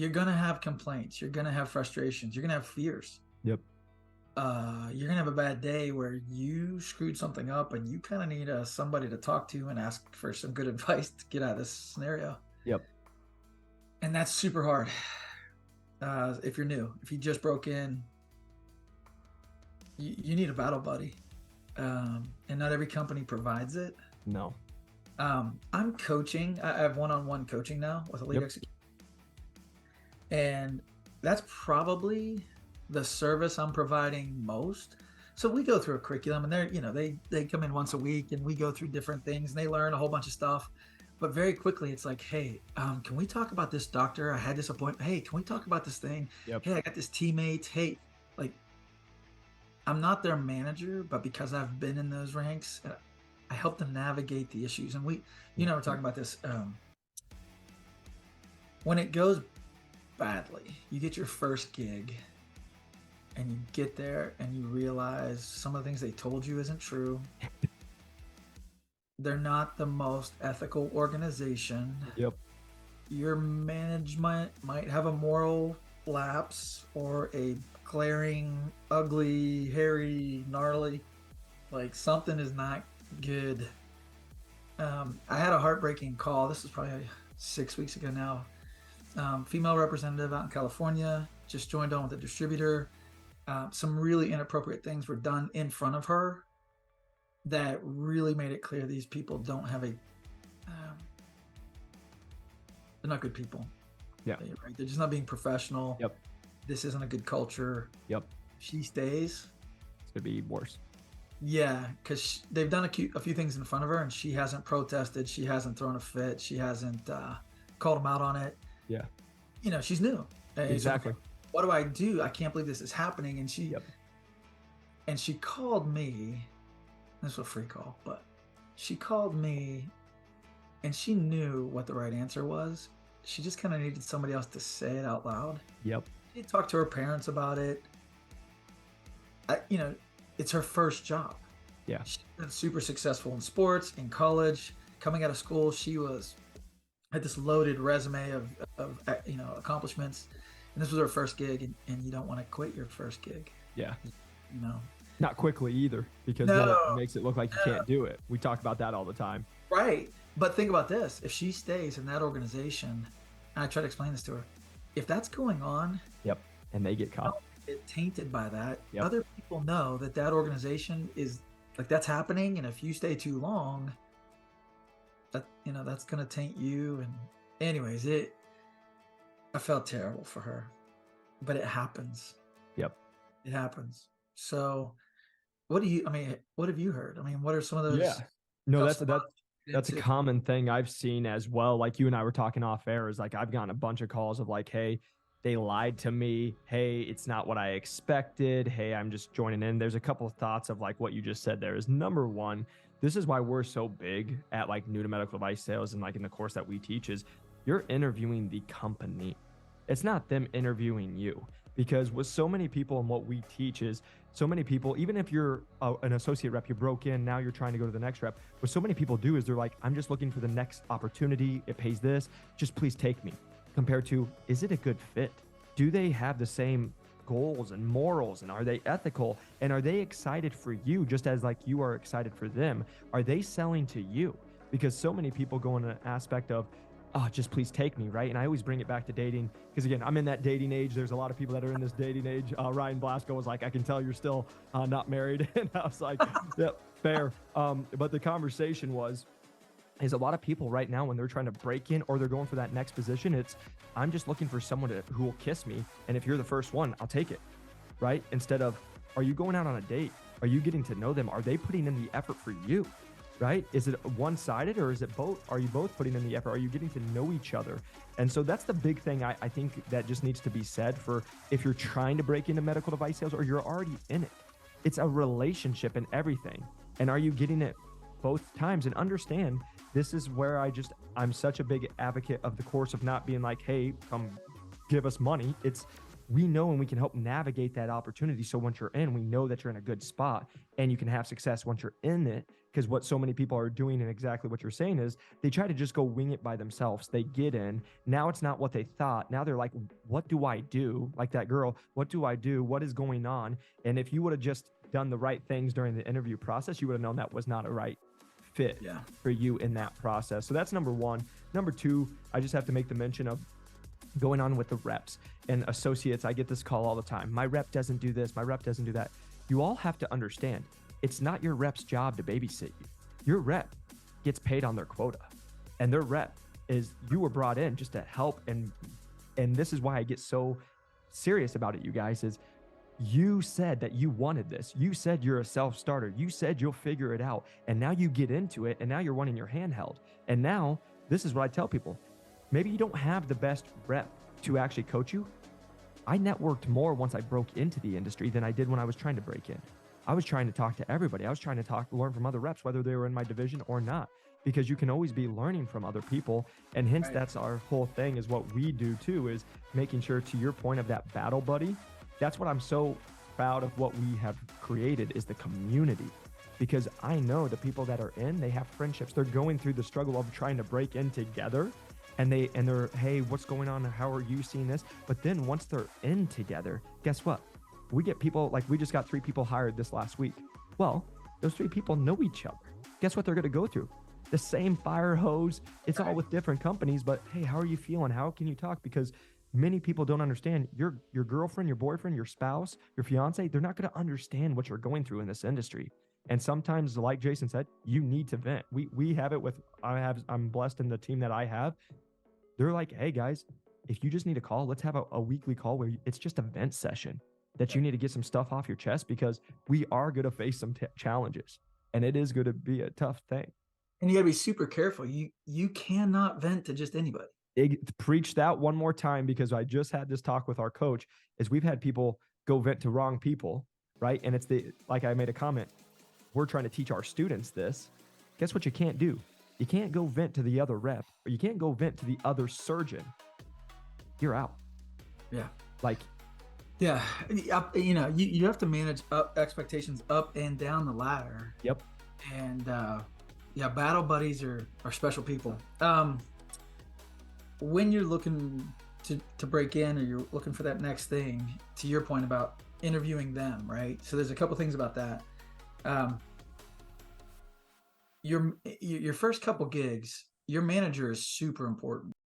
you're going to have complaints. You're going to have frustrations. You're going to have fears. Yep. You're going to have a bad day where you screwed something up and you kind of need somebody to talk to and ask for some good advice to get out of this scenario. Yep. And that's super hard. If you're new, if you just broke in, you need a battle buddy. And not every company provides it. No. I'm coaching. I have one-on-one coaching now with a lead executive. And that's probably the service I'm providing most. So we go through a curriculum and they come in once a week and we go through different things and they learn a whole bunch of stuff. But very quickly it's like, hey, can we talk about this, doctor? I had this appointment. Hey, can we talk about this thing? Yep. Hey, I got this teammate. Hey, like, I'm not their manager, but because I've been in those ranks, I help them navigate the issues. And we're talking about this. When it goes badly, you get your first gig and you get there and you realize some of the things they told you isn't true. They're not the most ethical organization. Yep. Your management might have a moral lapse or a glaring, ugly, hairy, gnarly, like something is not good. I had a heartbreaking call. This is probably 6 weeks ago now. Female representative out in California, just joined on with a distributor. Some really inappropriate things were done in front of her that really made it clear these people don't have they're not good people. Yeah. Right? They're just not being professional. Yep. This isn't a good culture. Yep. She stays. It's going to be worse. Yeah, because they've done a few ththings in front of her and she hasn't protested. She hasn't thrown a fit. She hasn't called them out on it. Yeah. She's new. Exactly. So what do I do? I can't believe this is happening. And she called me. This was a free call, but she called me and she knew what the right answer was. She just kind of needed somebody else to say it out loud. Yep. She talked to her parents about it. It's her first job. Yeah. She's been super successful in sports, in college. Coming out of school, she had this loaded resume of accomplishments. And this was her first gig, and you don't want to quit your first gig. Yeah. Not quickly either, because then it makes it look like you can't do it. We talk about that all the time. Right. But think about this. If she stays in that organization, and I try to explain this to her, if that's going on. Yep. And they get caught. Get tainted by that. Yep. Other people know that organization is like that's happening. And if you stay too long, that's going to taint you. And anyways, I felt terrible for her, but it happens. Yep. It happens. So what have you heard? I mean, what are some of those? Yeah. No, that's a common thing I've seen as well. Like you and I were talking off air, is like, I've gotten a bunch of calls of like, hey, they lied to me. Hey, it's not what I expected. Hey, I'm just joining in. There's a couple of thoughts of like what you just said there is number one. This is why we're so big at like new to medical device sales. And like in the course that we teach is you're interviewing the company. It's not them interviewing you, because with so many people and what we teach is so many people, even if you're an associate rep, you broke in, now you're trying to go to the next rep. What so many people do is they're like, I'm just looking for the next opportunity. It pays this, just please take me. Compared to, is it a good fit? Do they have the same goals and morals, and are they ethical, and are they excited for you just as like you are excited for them? Are they selling to you? Because so many people go in an aspect of, oh, just please take me, right? And I always bring it back to dating, because again, I'm in that dating age. There's a lot of people that are in this dating age. Ryan Blasco was like, I can tell you're still not married. And I was like, yep, fair. But the conversation is a lot of people right now when they're trying to break in or they're going for that next position, it's, I'm just looking for someone who will kiss me. And if you're the first one, I'll take it, right? Instead of, are you going out on a date? Are you getting to know them? Are they putting in the effort for you, right? Is it one-sided, or is it both? Are you both putting in the effort? Are you getting to know each other? And so that's the big thing I think that just needs to be said for if you're trying to break into medical device sales or you're already in it. It's a relationship and everything. And are you getting it both times? And understand, this is where I'm such a big advocate of the course of not being like, hey, come give us money. It's we know and we can help navigate that opportunity. So once you're in, we know that you're in a good spot and you can have success once you're in it. Because what so many people are doing, and exactly what you're saying, is they try to just go wing it by themselves. They get in. Now it's not what they thought. Now they're like, what do I do? Like that girl, what do I do? What is going on? And if you would have just done the right things during the interview process, you would have known that was not a right fit for you in that process. So that's number one. Number two, I just have to make the mention of going on with the reps and associates. I get this call all the time. My rep doesn't do this. My rep doesn't do that. You all have to understand, it's not your rep's job to babysit you. Your rep gets paid on their quota, and their rep is, you were brought in just to help. And this is why I get so serious about it, you guys, is you said that you wanted this. You said you're a self-starter. You said you'll figure it out. And now you get into it, and now you're wanting your hand held. And now this is what I tell people. Maybe you don't have the best rep to actually coach you. I networked more once I broke into the industry than I did when I was trying to break in. I was trying to talk to everybody. I was trying to learn from other reps, whether they were in my division or not, because you can always be learning from other people. And hence that's our whole thing, is what we do too, is making sure, to your point of that battle buddy, that's what I'm so proud of what we have created, is the community. Because I know the people that are in, they have friendships. They're going through the struggle of trying to break in together. And they're, hey, what's going on? How are you seeing this? But then once they're in together, guess what? We get people, like we just got 3 people hired this last week. Well, those 3 people know each other. Guess what they're going to go through? The same fire hose. It's all with different companies, but hey, how are you feeling? How can you talk? Because many people don't understand, your girlfriend, your boyfriend, your spouse, your fiance, they're not going to understand what you're going through in this industry. And sometimes, like Jason said, you need to vent. We have it with, I'm blessed in the team that I have. They're like, hey guys, if you just need a call, let's have a weekly call where it's just a vent session that you need to get some stuff off your chest, because we are going to face some challenges, and it is going to be a tough thing. And you got to be super careful. You cannot vent to just anybody. Preach that one more time, because I just had this talk with our coach, is we've had people go vent to wrong people, right? And it's like I made a comment, we're trying to teach our students this. Guess what you can't do? You can't go vent to the other rep, or you can't go vent to the other surgeon. You're out. Yeah. Like, yeah, you know, you have to manage expectations up and down the ladder. Yep. And yeah, battle buddies are special people. When you're looking to break in, or you're looking for that next thing, to your point about interviewing them, right? So there's a couple things about that. Your first couple gigs, your manager is super important.